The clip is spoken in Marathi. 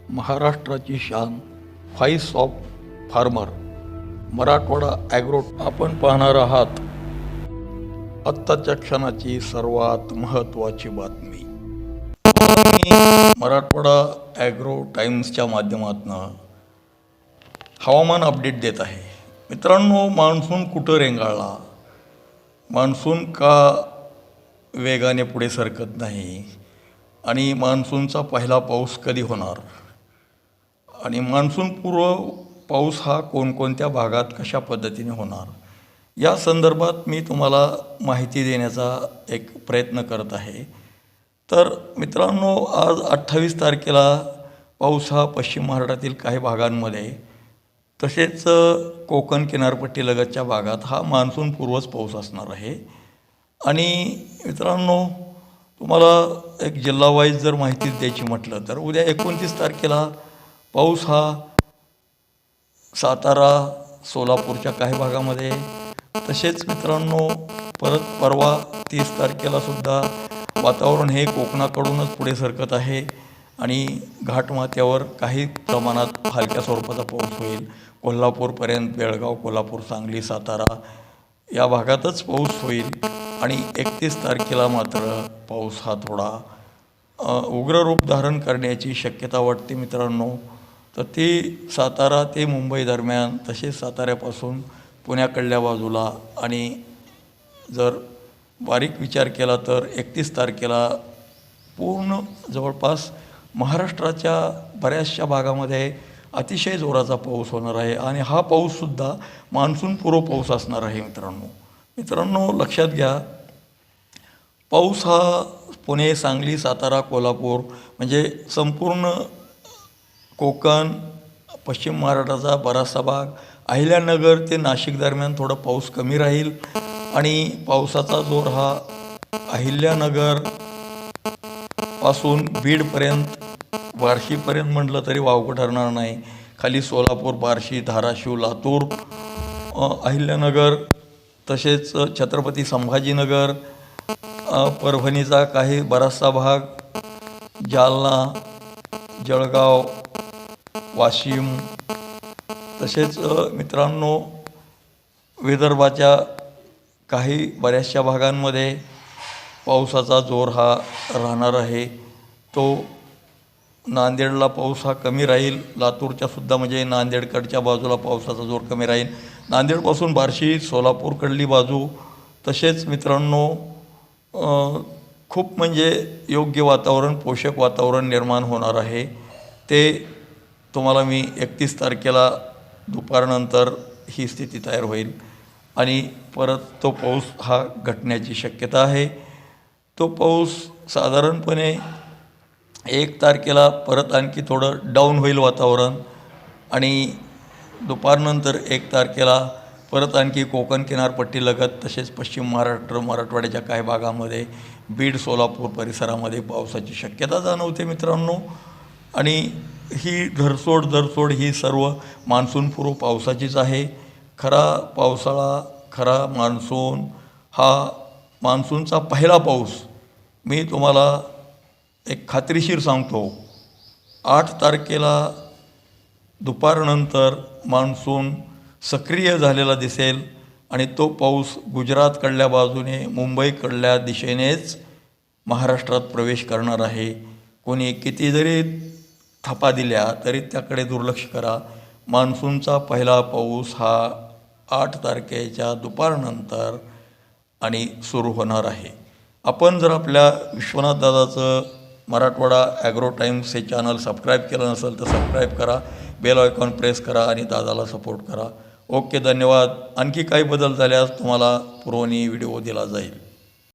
महाराष्ट्राची शान, voice of farmer, Marathwada agro. आपण पाहणार आहात आत्ताच्या क्षणाची सर्वात महत्त्वाची बातमी. मराठवाडा ॲग्रो टाइम्सच्या माध्यमातून हवामान अपडेट देत आहे. मित्रांनो, मान्सून कुठं रेंगाळला, मान्सून का वेगाने पुढे सरकत नाही, आणि मान्सूनचा पहिला पाऊस कधी होणार, आणि मान्सून पूर्व पाऊस हा कोणकोणत्या भागात कशा पद्धतीने होणार, या संदर्भात मी तुम्हाला माहिती देण्याचा एक प्रयत्न करत आहे. तर मित्रांनो, आज 28 तारखेला पाऊस हा पश्चिम महाराष्ट्रातील काही भागांमध्ये, तसेच कोकण किनारपट्टीलगतच्या भागात हा मान्सून पूर्वच पाऊस असणार आहे. आणि मित्रांनो, तुम्हाला एक जिल्हावाईज जर माहिती द्यायची म्हटलं तर उद्या 29 तारखेला पाऊस हा सातारा, सोलापूरच्या काही भागामध्ये, तसेच मित्रांनो परत परवा 30 तारखेला सुद्धा वातावरण हे कोकणाकडूनच पुढे सरकत आहे आणि घाटमाथ्यावर काही प्रमाणात हलक्या स्वरूपाचा पाऊस होईल. कोल्हापूरपर्यंत, बेळगाव, कोल्हापूर, सांगली, सातारा या भागातच पाऊस होईल. आणि 31 तारखेला मात्र पाऊस हा थोडा उग्र रूप धारण करण्याची शक्यता वाटते मित्रांनो. तर ती सातारा ते मुंबई दरम्यान, तसेच साताऱ्यापासून पुण्याकडल्या बाजूला, आणि जर बारीक विचार केला तर 31 तारखेला पूर्ण जवळपास महाराष्ट्राच्या बऱ्याचशा भागामध्ये अतिशय जोराचा पाऊस होणार आहे. आणि हा पाऊससुद्धा मान्सूनपूर्व पाऊस असणार आहे मित्रांनो लक्षात घ्या, पाऊस हा पुणे, सांगली, सातारा, कोल्हापूर म्हणजे संपूर्ण कोकण, पश्चिम महाराष्ट्राचा बराचसा भाग, अहिल्यानगर ते नाशिक दरम्यान थोडा पाऊस कमी राहील. आणि पावसाचा जोर हा अहिल्यानगर पासून बीडपर्यंत, बार्शीपर्यंत म्हटलं तरी वावगं ठरणार नाही. खाली सोलापूर, बार्शी, धाराशिव, लातूर, अहिल्यानगर, तसेच छत्रपती संभाजीनगर, परभणीचा काही बराचसा भाग, जालना, जळगाव, वाशिम, तसेच मित्रांनो विदर्भाच्या काही बऱ्याचशा भागांमध्ये पावसाचा जोर हा राहणार आहे. तो नांदेडला पाऊस हा कमी राहील, लातूरच्या सुद्धा म्हणजे नांदेडकडच्या बाजूला पावसाचा जोर कमी राहील. नांदेडपासून बार्शी, सोलापूरकडली बाजू, तसेच मित्रांनो खूप म्हणजे योग्य वातावरण, पोषक वातावरण निर्माण होणार आहे. ते तुम्हाला मी 31 तारखेला दुपारनंतर ही स्थिती तयार होईल आणि परत तो पाऊस हा घटण्याची शक्यता आहे. तो पाऊस साधारणपणे 1 तारखेला परत आणखी थोडं डाऊन होईल वातावरण, आणि दुपारनंतर 1 तारखेला परत आणखी कोकण किनारपट्टीलगत, तसेच पश्चिम महाराष्ट्र, मराठवाड्याच्या काही भागामध्ये, बीड, सोलापूर परिसरामध्ये पावसाची शक्यता जाणवते मित्रांनो. आणि ही धरसोड ही सर्व मान्सूनपूर्व पावसाचीच आहे. खरा पावसाळा, खरा मान्सून हा मान्सूनचा पहिला पाऊस मी तुम्हाला एक खात्रीशीर सांगतो, 8 तारखेला दुपारनंतर मान्सून सक्रिय झालेला दिसेल. आणि तो पाऊस गुजरातकडल्या बाजूने, मुंबईकडल्या दिशेनेच महाराष्ट्रात प्रवेश करणार आहे. कोणी किती जरी थापा दिल्या तरी त्याकडे दुर्लक्ष करा. मान्सूनचा पहिला पाऊस हा 8 तारखेच्या दुपारनंतर आणि सुरू होणार आहे. आपण जर आपल्या विश्वनाथ दादाचं मराठवाडा ॲग्रो टाइम्स हे चॅनल सबस्क्राईब केलं नसेल तर सबस्क्राईब करा, बेल आयकॉन प्रेस करा आणि दादाला सपोर्ट करा. ओके, धन्यवाद. आणखी काही बदल झाल्यास तुम्हाला पुरवणी व्हिडिओ दिला जाईल.